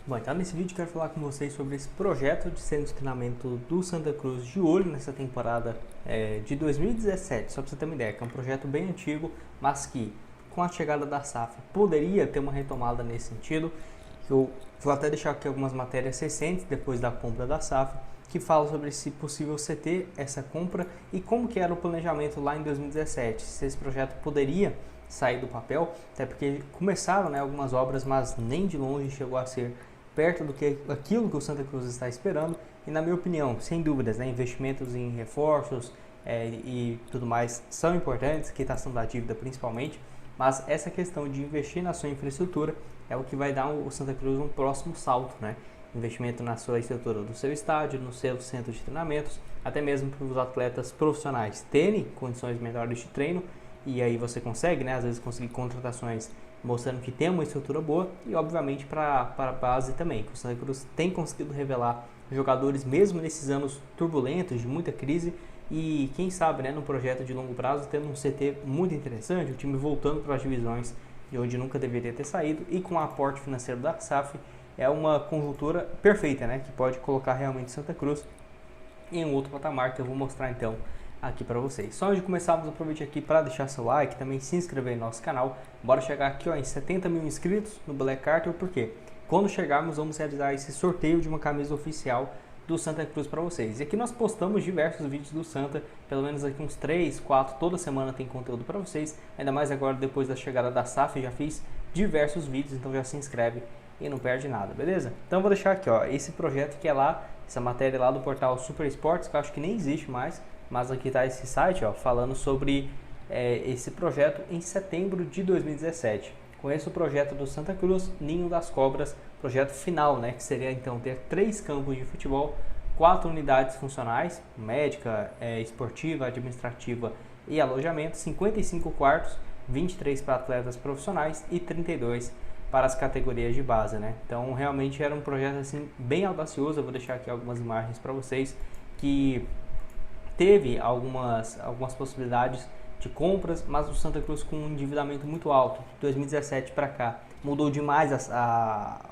Bom, então nesse vídeo eu quero falar com vocês sobre esse projeto de centro de treinamento do Santa Cruz de olho nessa temporada de 2017, só para você ter uma ideia, que é um projeto bem antigo, mas que com a chegada da SAF poderia ter uma retomada nesse sentido. Eu vou até deixar aqui algumas matérias recentes depois da compra da SAF, que falam sobre se possível ter essa compra e como que era o planejamento lá em 2017, se esse projeto poderia sair do papel, até porque começaram algumas obras, mas nem de longe chegou a ser perto do que aquilo que o Santa Cruz está esperando. E na minha opinião, sem dúvidas, investimentos em reforços e tudo mais são importantes, quitação da dívida principalmente, mas essa questão de investir na sua infraestrutura é o que vai dar o Santa Cruz um próximo salto, investimento na sua estrutura do seu estádio, no seu centro de treinamentos, até mesmo para os atletas profissionais terem condições melhores de treino. E aí você consegue, às vezes, conseguir contratações mostrando que tem uma estrutura boa e, obviamente, para a base também, que o Santa Cruz tem conseguido revelar jogadores mesmo nesses anos turbulentos, de muita crise, e quem sabe, no projeto de longo prazo, tendo um CT muito interessante, o time voltando para as divisões de onde nunca deveria ter saído, e com o aporte financeiro da SAF, é uma conjuntura perfeita, que pode colocar realmente Santa Cruz em um outro patamar, que eu vou mostrar então aqui para vocês. Só antes de começarmos, aproveite aqui para deixar seu like, também se inscrever no nosso canal. Bora chegar aqui em 70 mil inscritos no Black Carter, porque quando chegarmos vamos realizar esse sorteio de uma camisa oficial do Santa Cruz para vocês. E aqui nós postamos diversos vídeos do Santa, pelo menos aqui uns 3, 4, toda semana tem conteúdo para vocês, ainda mais agora depois da chegada da SAF, já fiz diversos vídeos, então já se inscreve e não perde nada, beleza? Então eu vou deixar aqui esse projeto que é lá, essa matéria lá do portal Super Esportes, que eu acho que nem existe mais, mas aqui está esse site falando sobre esse projeto em setembro de 2017. Conheço o projeto do Santa Cruz, Ninho das Cobras, projeto final, que seria então ter 3 campos de futebol, 4 unidades funcionais, médica, esportiva, administrativa e alojamento, 55 quartos, 23 para atletas profissionais e 32 para as categorias de base, Então realmente era um projeto assim bem audacioso. Eu vou deixar aqui algumas imagens para vocês, que teve algumas possibilidades de compras, mas o Santa Cruz com um endividamento muito alto. De 2017 para cá mudou demais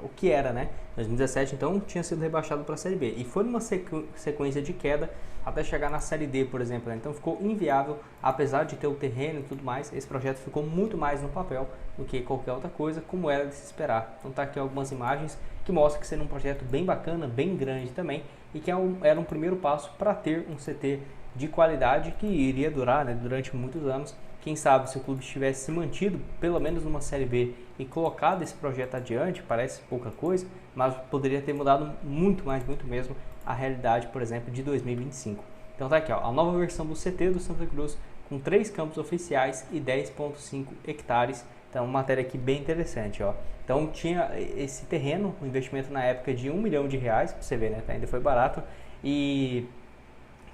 o que era, 2017 então tinha sido rebaixado para a Série B e foi numa sequência de queda até chegar na Série D, por exemplo, Então ficou inviável, apesar de ter o terreno e tudo mais. Esse projeto ficou muito mais no papel do que qualquer outra coisa, como era de se esperar. Então tá aqui algumas imagens que mostram que seria um projeto bem bacana, bem grande também, e que era um primeiro passo para ter um CT de qualidade que iria durar durante muitos anos. Quem sabe se o clube tivesse se mantido pelo menos numa Série B e colocado esse projeto adiante, parece pouca coisa, mas poderia ter mudado muito mesmo a realidade, por exemplo, de 2025. Então tá aqui a nova versão do CT do Santa Cruz, com 3 campos oficiais e 10,5 hectares. Então uma matéria aqui bem interessante. Então tinha esse terreno, um investimento na época de R$1 milhão, para você ver, ainda foi barato. E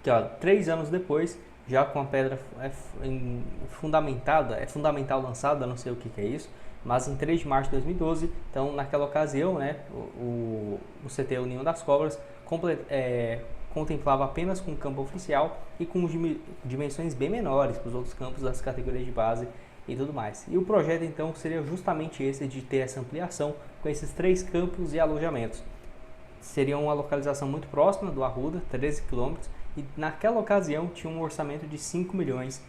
aqui, 3 anos depois, já com a pedra fundamental lançada, não sei o que é isso, mas em 3 de março de 2012, então naquela ocasião, o CT o Ninho das Cobras contemplava apenas com o campo oficial e com dimensões bem menores para os outros campos das categorias de base e tudo mais. E o projeto então seria justamente esse, de ter essa ampliação com esses 3 campos e alojamentos. Seria uma localização muito próxima do Arruda, 13 km, e naquela ocasião tinha um orçamento de R$5 milhões.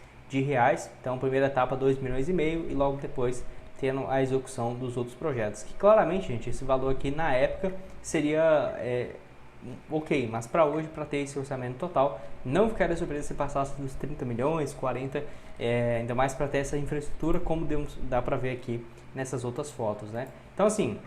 Então primeira etapa R$2,5 milhões e logo depois tendo a execução dos outros projetos, que claramente, gente, esse valor aqui na época seria ok, mas para hoje, para ter esse orçamento total, não ficaria surpresa se passasse dos 30 milhões, 40, ainda mais para ter essa infraestrutura, como dá para ver aqui nessas outras fotos, Então assim,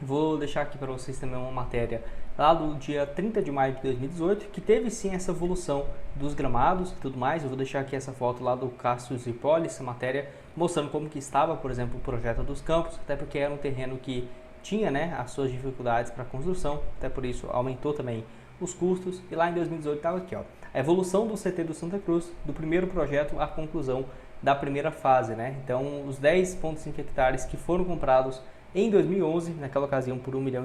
vou deixar aqui para vocês também uma matéria lá do dia 30 de maio de 2018, que teve sim essa evolução dos gramados e tudo mais. Eu vou deixar aqui essa foto lá do Cássio Zipoli, essa matéria mostrando como que estava, por exemplo, o projeto dos campos, até porque era um terreno que tinha as suas dificuldades para construção, até por isso aumentou também os custos. E lá em 2018 estava aqui, a evolução do CT do Santa Cruz, do primeiro projeto à conclusão da primeira fase, Então os 10,5 hectares que foram comprados em 2011, naquela ocasião por R$1 milhão,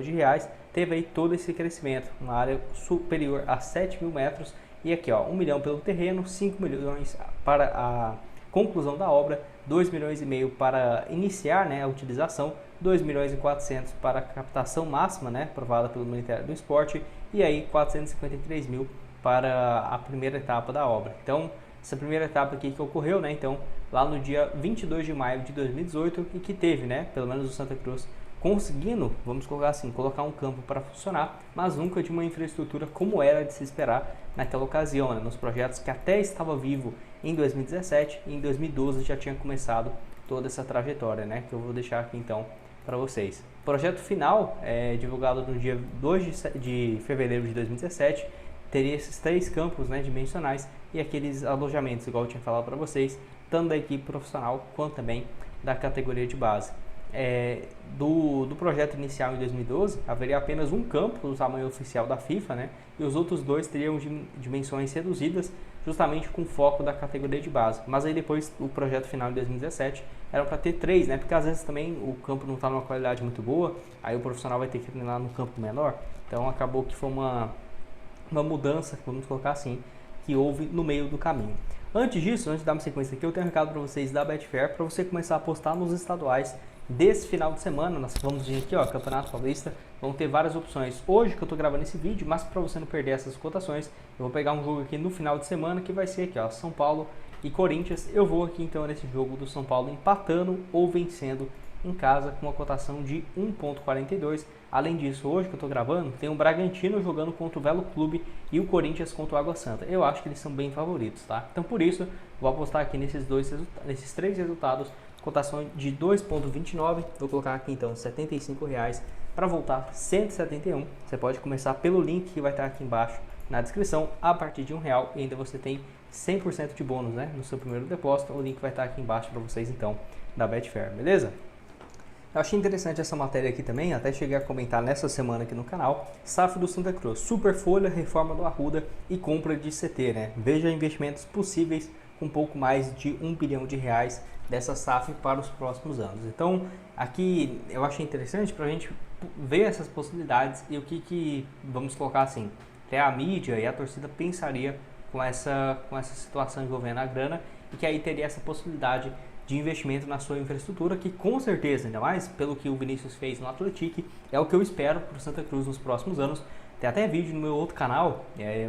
teve aí todo esse crescimento, uma área superior a 7 mil metros, e aqui R$1 milhão pelo terreno, 5 milhões para a conclusão da obra, 2 milhões e meio para iniciar, né, a utilização, 2 milhões e 400 para a captação máxima, né, aprovada pelo Ministério do Esporte, e aí 453 mil para a primeira etapa da obra. Então, essa primeira etapa aqui que ocorreu, né, então, lá no dia 22 de maio de 2018 e que teve, né, pelo menos o Santa Cruz conseguindo, vamos colocar assim, colocar um campo para funcionar, mas nunca de uma infraestrutura como era de se esperar naquela ocasião, né, nos projetos que até estava vivo em 2017 e em 2012 já tinha começado toda essa trajetória, né, que eu vou deixar aqui então para vocês. O projeto final, divulgado no dia 2 de fevereiro de 2017, teria esses 3 campos, né, dimensionais e aqueles alojamentos, igual eu tinha falado para vocês, tanto da equipe profissional quanto também da categoria de base. Do projeto inicial em 2012, haveria apenas um campo do tamanho oficial da FIFA, né, e os outros 2 teriam dimensões reduzidas, justamente com foco da categoria de base. Mas aí depois, o projeto final em 2017, era para ter 3, né, porque às vezes também o campo não está numa qualidade muito boa, aí o profissional vai ter que treinar num campo menor, então acabou que foi uma mudança, vamos colocar assim, que houve no meio do caminho. Antes disso, antes de dar uma sequência aqui, eu tenho um recado para vocês da Betfair, para você começar a apostar nos estaduais desse final de semana. Nós vamos vir aqui, ó, Campeonato Paulista, vão ter várias opções hoje que eu estou gravando esse vídeo, mas para você não perder essas cotações, eu vou pegar um jogo aqui no final de semana que vai ser aqui, ó, São Paulo e Corinthians. Eu vou aqui então nesse jogo do São Paulo empatando ou vencendo em casa com uma cotação de 1,42. Além disso, hoje que eu estou gravando, tem o Bragantino jogando contra o Velo Clube e o Corinthians contra o Água Santa. Eu acho que eles são bem favoritos, tá? Então por isso, vou apostar aqui nesses 3 resultados, cotação de 2,29. Vou colocar aqui então R$75 para voltar 171. Você pode começar pelo link que vai estar aqui embaixo na descrição. A partir de R$1 e ainda você tem 100% de bônus, né, no seu primeiro depósito. O link vai estar aqui embaixo para vocês então da Betfair, beleza? Eu achei interessante essa matéria aqui também, até cheguei a comentar nessa semana aqui no canal. SAF do Santa Cruz, super folha, reforma do Arruda e compra de CT, né? Veja investimentos possíveis com um pouco mais de R$1 bilhão dessa SAF para os próximos anos. Então, aqui eu achei interessante para a gente ver essas possibilidades e o que vamos colocar assim, até a mídia e a torcida pensaria com essa situação envolvendo a grana e que aí teria essa possibilidade de investimento na sua infraestrutura, que com certeza, ainda mais pelo que o Vinícius fez no Atlético, é o que eu espero para o Santa Cruz nos próximos anos. Tem até vídeo no meu outro canal,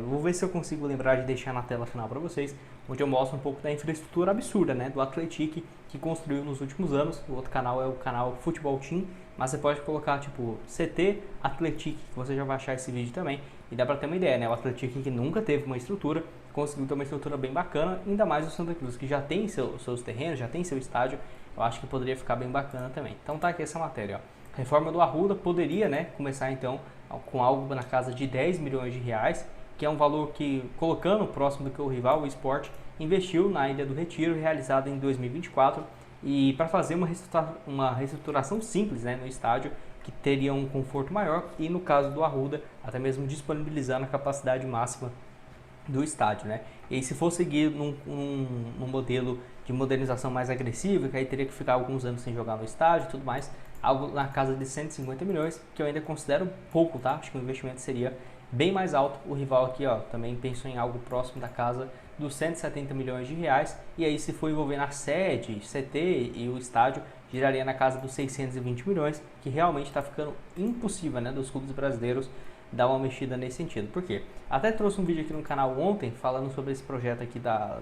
vou ver se eu consigo lembrar de deixar na tela final para vocês, onde eu mostro um pouco da infraestrutura absurda, né, do Atlético que construiu nos últimos anos. O outro canal é o canal Futebol Team, mas você pode colocar tipo CT Atlético, que você já vai achar esse vídeo também, e dá para ter uma ideia, né, o Atlético que nunca teve uma estrutura, conseguiu ter uma estrutura bem bacana, ainda mais o Santa Cruz, que já tem seus terrenos, já tem seu estádio, eu acho que poderia ficar bem bacana também. Então tá aqui essa matéria, ó. Reforma do Arruda poderia, né, começar então com algo na casa de R$10 milhões, que é um valor que, colocando próximo do que o rival, o Sport, investiu na Ilha do Retiro, realizada em 2024, e para fazer uma reestruturação simples, né, no estádio, que teria um conforto maior e, no caso do Arruda, até mesmo disponibilizando a capacidade máxima do estádio, né? E aí, se for seguir num modelo de modernização mais agressiva, que aí teria que ficar alguns anos sem jogar no estádio e tudo mais, algo na casa de 150 milhões, que eu ainda considero pouco, tá? Acho que o investimento seria bem mais alto. O rival aqui, ó, também pensou em algo próximo da casa dos R$170 milhões, e aí, se for envolver na sede, CT e o estádio, giraria na casa dos 620 milhões, que realmente está ficando impossível, né, dos clubes brasileiros dar uma mexida nesse sentido. Por quê? Até trouxe um vídeo aqui no canal ontem falando sobre esse projeto aqui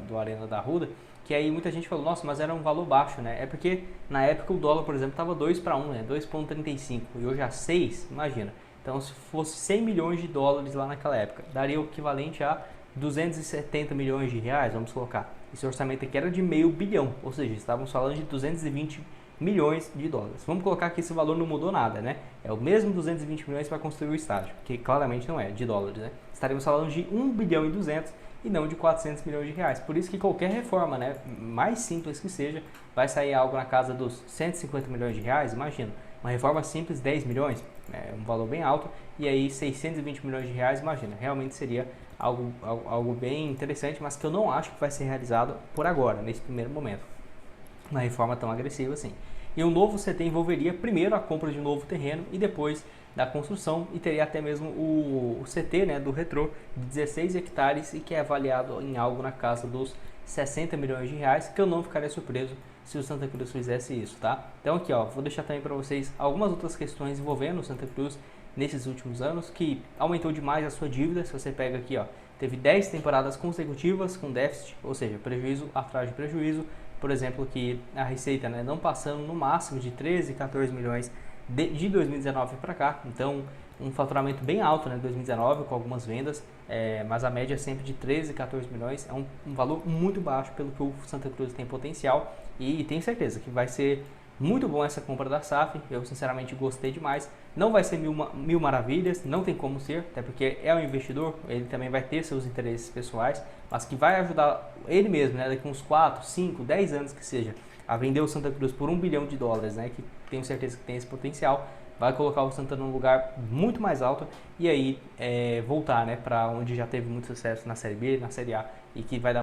do Arena da Arruda, que aí muita gente falou, nossa, mas era um valor baixo, né? É porque na época o dólar, por exemplo, estava 2 para 1, né? 2,35, e hoje a 6, imagina. Então, se fosse 100 milhões de dólares lá naquela época, daria o equivalente a 270 milhões de reais, vamos colocar. Esse orçamento aqui era de meio bilhão, ou seja, estávamos falando de 220 milhões de dólares. Vamos colocar que esse valor não mudou nada, né? É o mesmo 220 milhões para construir o estádio, que claramente não é de dólares, né? Estaremos falando de 1 bilhão e 200 e não de 400 milhões de reais. Por isso que qualquer reforma, né, mais simples que seja, vai sair algo na casa dos 150 milhões de reais, imagina. Uma reforma simples, 10 milhões, é um valor bem alto, e aí 620 milhões de reais, imagina. Realmente seria algo bem interessante, mas que eu não acho que vai ser realizado por agora, nesse primeiro momento. Uma reforma tão agressiva assim. E um novo CT envolveria primeiro a compra de um novo terreno e depois da construção, e teria até mesmo o CT, né, do Retrô, de 16 hectares e que é avaliado em algo na casa dos 60 milhões de reais, que eu não ficaria surpreso se o Santa Cruz fizesse isso, tá? Então aqui, ó, vou deixar também para vocês algumas outras questões envolvendo o Santa Cruz nesses últimos anos, que aumentou demais a sua dívida. Se você pega aqui, ó, teve 10 temporadas consecutivas com déficit, ou seja, prejuízo atrás de prejuízo. Por exemplo, que a receita, né, não passando no máximo de 13, 14 milhões de 2019 para cá. Então, um faturamento bem alto, né, 2019, com algumas vendas, mas a média é sempre de 13, 14 milhões. É um valor muito baixo pelo que o Santa Cruz tem potencial, e tenho certeza que vai ser muito bom essa compra da SAF. Eu sinceramente gostei demais. Não vai ser mil maravilhas, não tem como ser, até porque é um investidor, ele também vai ter seus interesses pessoais, mas que vai ajudar ele mesmo, né, daqui uns 4, 5, 10 anos que seja, a vender o Santa Cruz por $1 bilhão, né, que tenho certeza que tem esse potencial. Vai colocar o Santa num lugar muito mais alto e aí voltar, né, para onde já teve muito sucesso na Série B, na Série A, e que vai dar